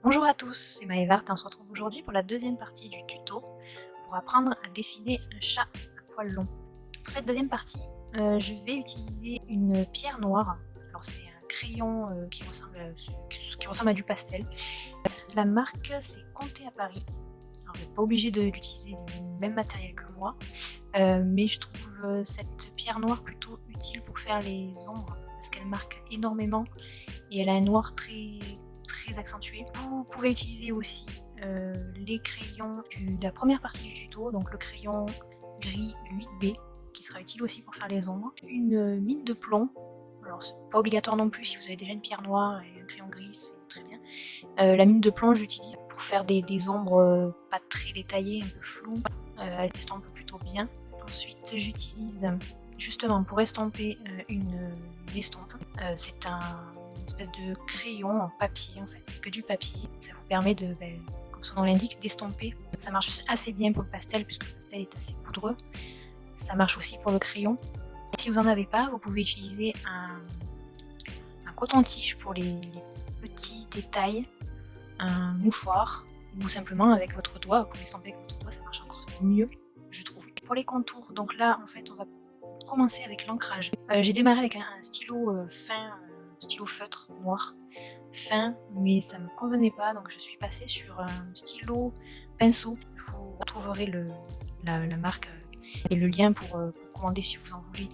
Bonjour à tous, c'est Maëvart et on se retrouve aujourd'hui pour la deuxième partie du tuto pour apprendre à dessiner un chat à poils longs. Pour cette deuxième partie, je vais utiliser une pierre noire. Alors c'est un crayon qui ressemble à du pastel. La marque c'est Comté à Paris. Alors vous n'êtes pas obligé d'utiliser le même matériel que moi, mais je trouve cette pierre noire plutôt utile pour faire les ombres parce qu'elle marque énormément et elle a un noir très accentué. Vous pouvez utiliser aussi les crayons de la première partie du tuto, donc le crayon gris 8B qui sera utile aussi pour faire les ombres. Une mine de plomb, alors c'est pas obligatoire non plus si vous avez déjà une pierre noire et un crayon gris, c'est très bien. La mine de plomb j'utilise pour faire des ombres pas très détaillées, un peu floues, elle estompe plutôt bien. Ensuite j'utilise justement pour estomper une estompe, c'est une espèce de crayon en papier en fait, c'est que du papier. Ça vous permet de, comme son nom l'indique, d'estomper. Ça marche assez bien pour le pastel puisque le pastel est assez poudreux. Ça marche aussi pour le crayon. Et si vous n'en avez pas, vous pouvez utiliser un coton-tige pour les petits détails, un mouchoir, ou simplement avec votre doigt. Vous pouvez estomper avec votre doigt, ça marche encore mieux, je trouve. Pour les contours, donc là en fait on va commencer avec l'ancrage. J'ai démarré avec un stylo fin, stylo feutre noir fin, mais ça ne me convenait pas, donc je suis passée sur un stylo pinceau. Vous retrouverez la marque et le lien pour commander si vous en voulez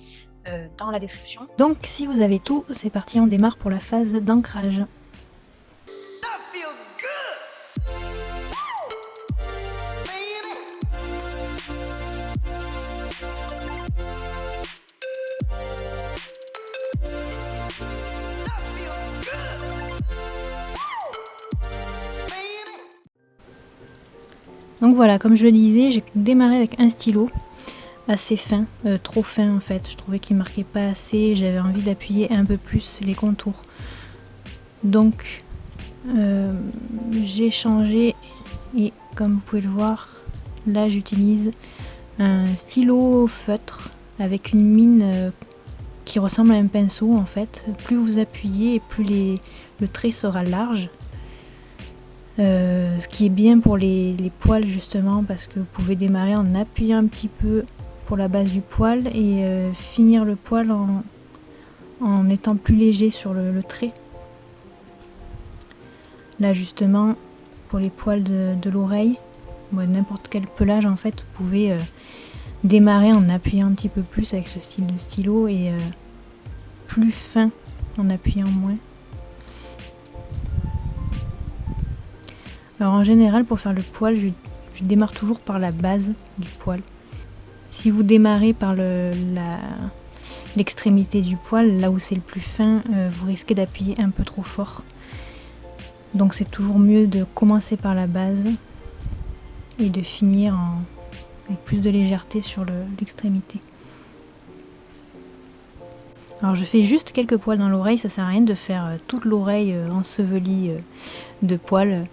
dans la description. Donc si vous avez tout, c'est parti, on démarre pour la phase d'ancrage. Donc voilà, comme je le disais, j'ai démarré avec un stylo assez fin, trop fin en fait. Je trouvais qu'il marquait pas assez, j'avais envie d'appuyer un peu plus les contours. Donc j'ai changé et comme vous pouvez le voir, là j'utilise un stylo feutre avec une mine qui ressemble à un pinceau en fait. Plus vous appuyez et plus le trait sera large. Ce qui est bien pour les poils justement parce que vous pouvez démarrer en appuyant un petit peu pour la base du poil et finir le poil en étant plus léger sur le trait. Là justement pour les poils de l'oreille, n'importe quel pelage en fait, vous pouvez démarrer en appuyant un petit peu plus avec ce style de stylo et plus fin en appuyant moins. Alors en général pour faire le poil, je démarre toujours par la base du poil. Si vous démarrez par l'extrémité du poil, là où c'est le plus fin, vous risquez d'appuyer un peu trop fort. Donc c'est toujours mieux de commencer par la base et de finir avec plus de légèreté sur l'extrémité. Alors je fais juste quelques poils dans l'oreille, ça sert à rien de faire toute l'oreille ensevelie de poils.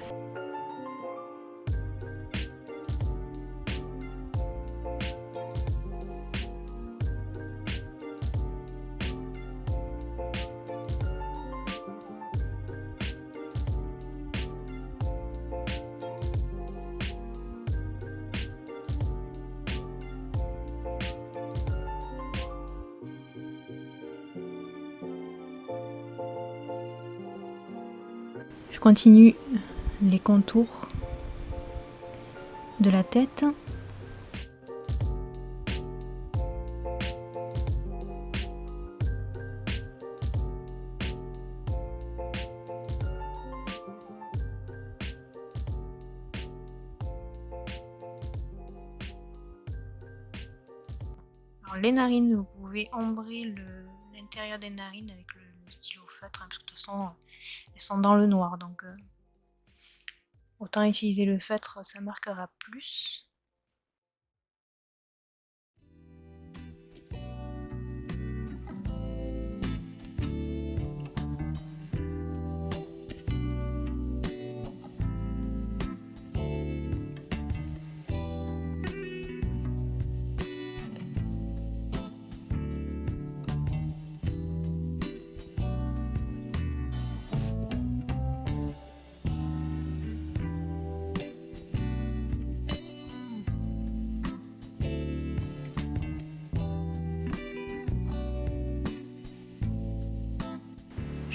Je continue les contours de la tête. Alors les narines, vous pouvez ombrer l'intérieur des narines avec le stylo feutre, hein, parce que de toute façon elles sont dans le noir, donc autant utiliser le feutre, ça marquera plus.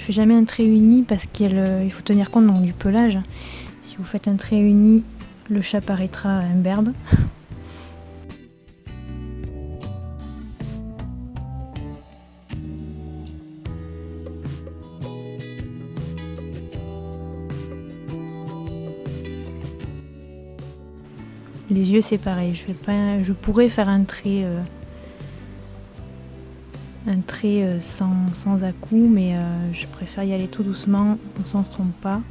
Je fais jamais un trait uni parce qu'il faut tenir compte donc, du pelage. Si vous faites un trait uni, le chat paraîtra imberbe. Les yeux c'est pareil, je pourrais faire un trait sans à-coups, mais je préfère y aller tout doucement, comme ça on se trompe pas.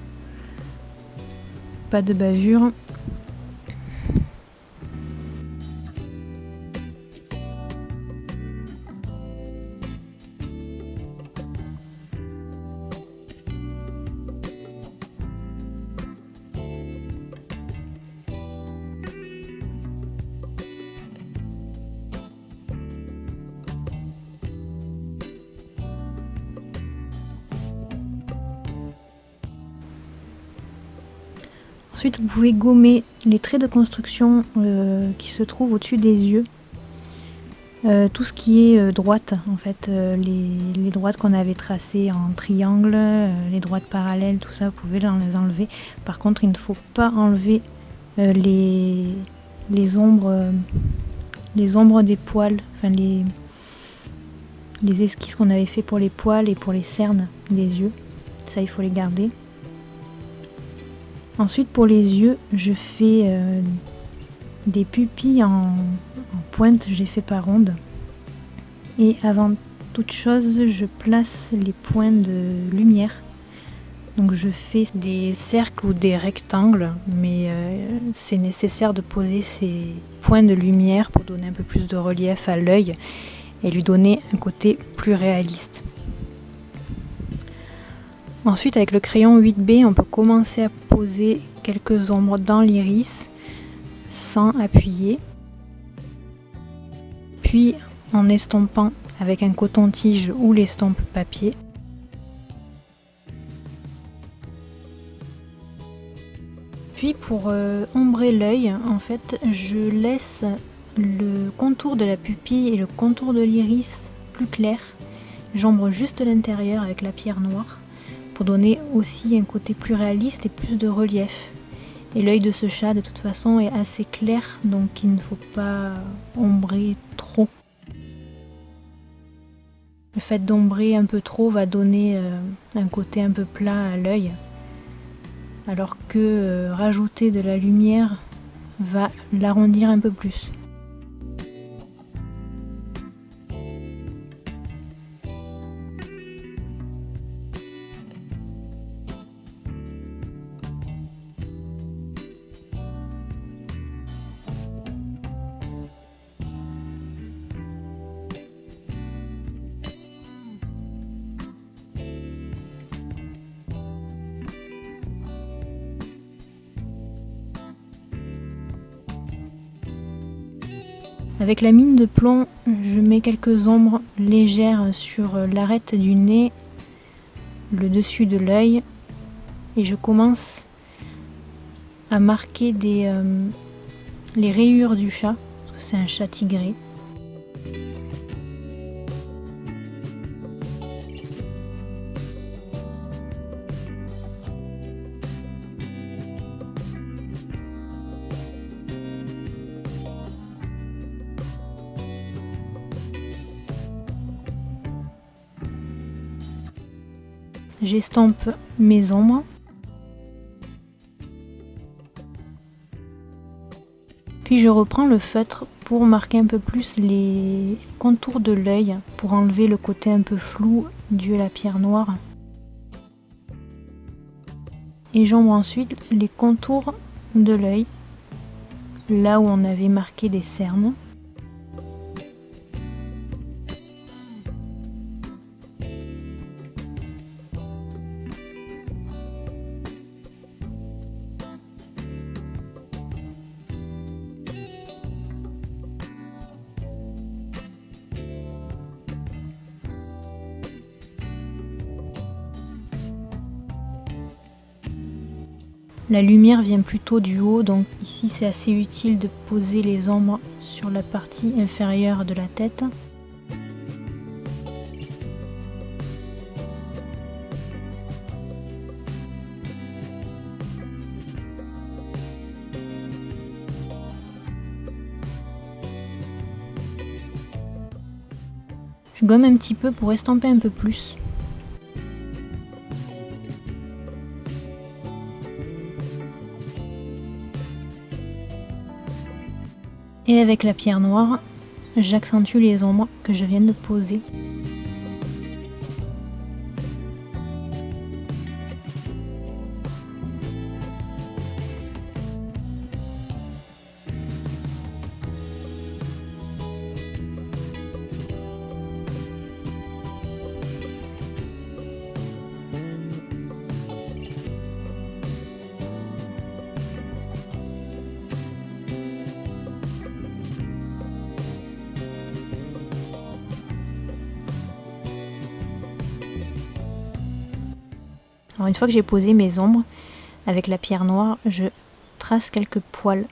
Pas de bavure. Ensuite, vous pouvez gommer les traits de construction qui se trouvent au-dessus des yeux. Tout ce qui est droite, en fait, les droites qu'on avait tracées en triangle, les droites parallèles, tout ça, vous pouvez les enlever. Par contre, il ne faut pas enlever les ombres des poils, enfin les esquisses qu'on avait fait pour les poils et pour les cernes des yeux. Ça, il faut les garder. Ensuite, pour les yeux, je fais des pupilles en pointe, je les fais par ronde. Et avant toute chose, je place les points de lumière. Donc je fais des cercles ou des rectangles, mais c'est nécessaire de poser ces points de lumière pour donner un peu plus de relief à l'œil et lui donner un côté plus réaliste. Ensuite, avec le crayon 8B, on peut commencer à poser quelques ombres dans l'iris sans appuyer. Puis en estompant avec un coton-tige ou l'estompe papier. Puis pour ombrer l'œil, en fait, je laisse le contour de la pupille et le contour de l'iris plus clair. J'ombre juste l'intérieur avec la pierre noire pour donner aussi un côté plus réaliste et plus de relief. Et l'œil de ce chat de toute façon est assez clair, donc il ne faut pas ombrer trop. Le fait d'ombrer un peu trop va donner un côté un peu plat à l'œil, alors que rajouter de la lumière va l'arrondir un peu plus. Avec la mine de plomb, je mets quelques ombres légères sur l'arête du nez, le dessus de l'œil, et je commence à marquer les rayures du chat, parce que c'est un chat tigré. J'estompe mes ombres. Puis je reprends le feutre pour marquer un peu plus les contours de l'œil, pour enlever le côté un peu flou dû à la pierre noire. Et j'ombre ensuite les contours de l'œil, là où on avait marqué des cernes. La lumière vient plutôt du haut, donc ici c'est assez utile de poser les ombres sur la partie inférieure de la tête. Je gomme un petit peu pour estomper un peu plus. Et avec la pierre noire, j'accentue les ombres que je viens de poser. Alors une fois que j'ai posé mes ombres, avec la pierre noire, je trace quelques poils.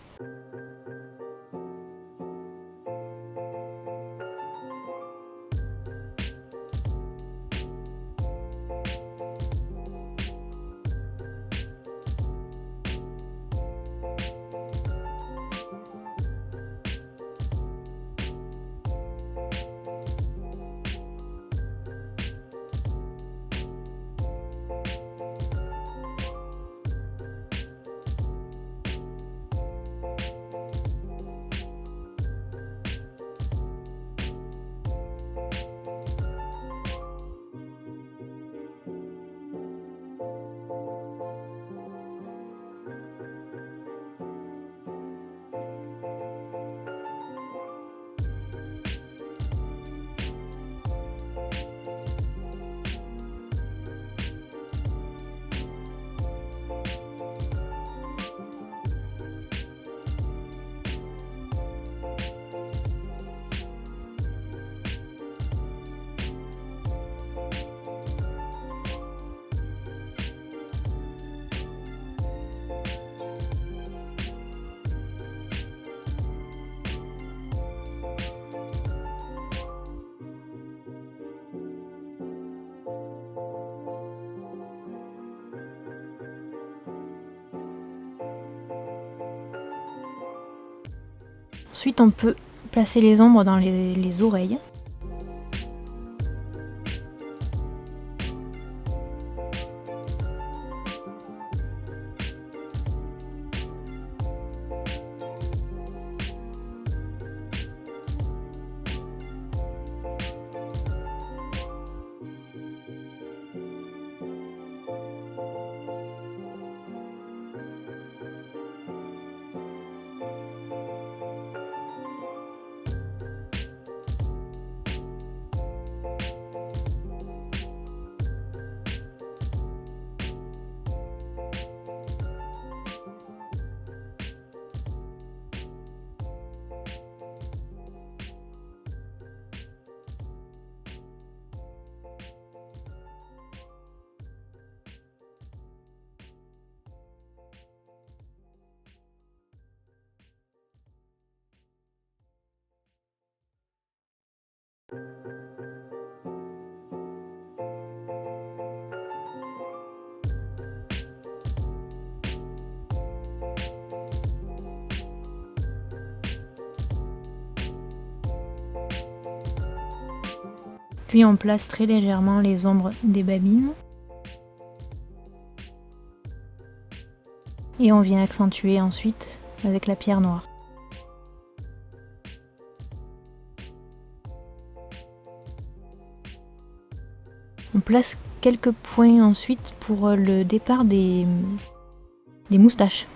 Ensuite, on peut placer les ombres dans les oreilles. Puis on place très légèrement les ombres des babines. Et on vient accentuer ensuite avec la pierre noire. On place quelques points ensuite pour le départ des moustaches.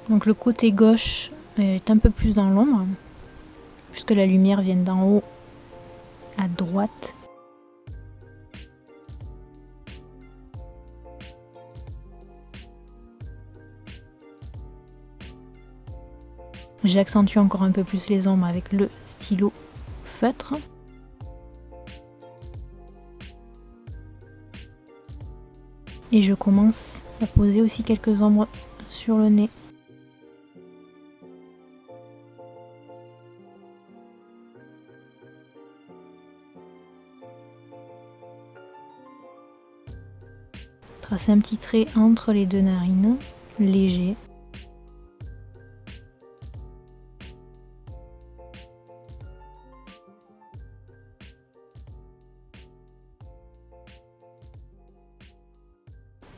Donc le côté gauche est un peu plus dans l'ombre, puisque la lumière vient d'en haut à droite. J'accentue encore un peu plus les ombres avec le stylo feutre. Et je commence à poser aussi quelques ombres sur le nez. Tracer un petit trait entre les deux narines, léger.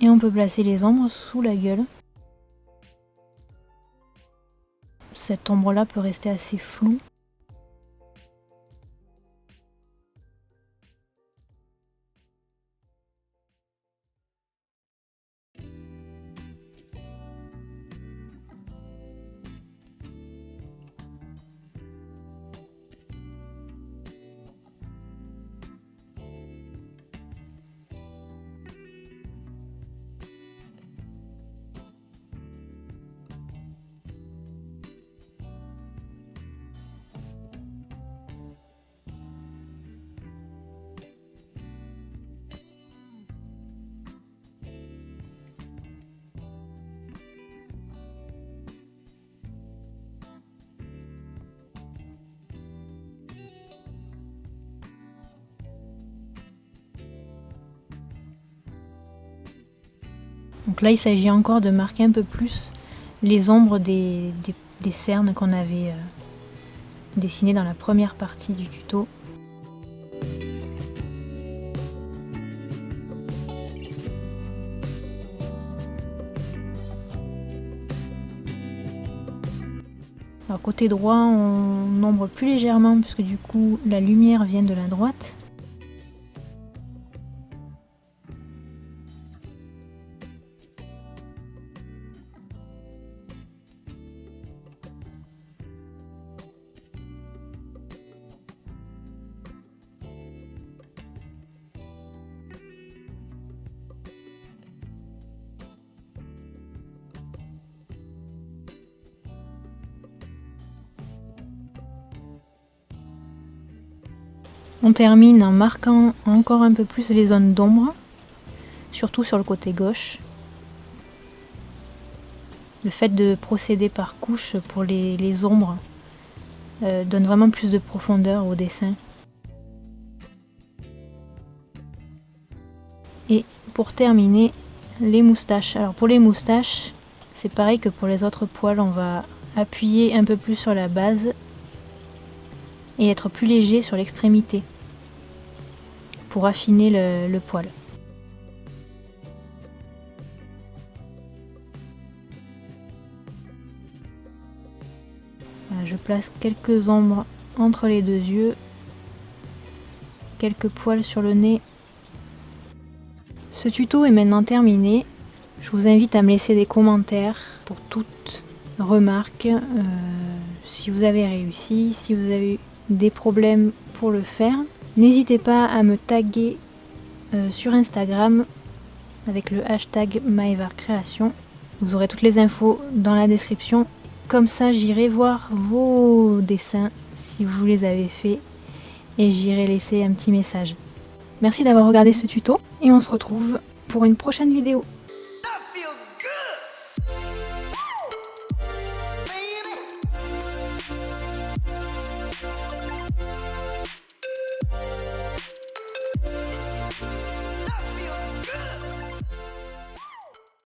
Et on peut placer les ombres sous la gueule. Cette ombre-là peut rester assez floue. Donc là, il s'agit encore de marquer un peu plus les ombres des cernes qu'on avait dessinées dans la première partie du tuto. Alors côté droit, on ombre plus légèrement puisque du coup la lumière vient de la droite. On termine en marquant encore un peu plus les zones d'ombre, surtout sur le côté gauche. Le fait de procéder par couches pour les ombres donne vraiment plus de profondeur au dessin. Et pour terminer, les moustaches. Alors pour les moustaches, c'est pareil que pour les autres poils, on va appuyer un peu plus sur la base et être plus léger sur l'extrémité pour affiner le poil. Voilà, je place quelques ombres entre les deux yeux, quelques poils sur le nez. Ce tuto est maintenant terminé. Je vous invite à me laisser des commentaires pour toute remarque, si vous avez réussi, si vous avez eu des problèmes pour le faire. N'hésitez pas à me taguer sur Instagram avec le hashtag MaevaCréation. Vous aurez toutes les infos dans la description. Comme ça, j'irai voir vos dessins si vous les avez faits et j'irai laisser un petit message. Merci d'avoir regardé ce tuto et on se retrouve pour une prochaine vidéo.